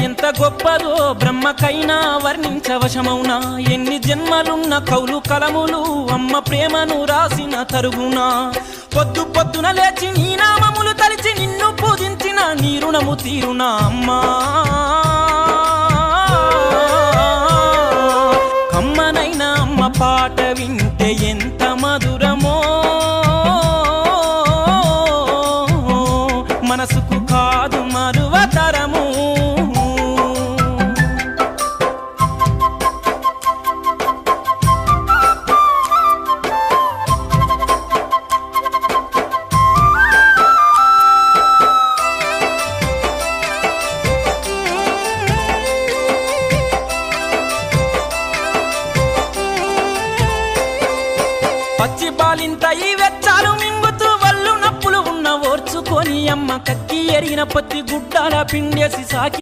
ఎంత గొప్పదో బ్రహ్మకైనా వర్ణించవశమౌనా ఎన్ని జన్మలున్న కౌలు కలములు అమ్మ ప్రేమను రాసిన తరుగునా పొద్దు పొద్దున లేచి నీ నామములు తలిచి నిన్ను పూజించిన నీ రుణము తీరునా అమ్మా కమ్మనైనా అమ్మ పాట వింటే ఎంత మధురమో మనసుకు కాదు మరువతరము పచ్చి బాలింత ఈ వెచ్చాలు మింగుతూ వల్లు నప్పులు ఉన్న ఓర్చుకొని అమ్మ కక్కి ఎరిగిన పత్తి గుడ్డాల పిండేసి సాకి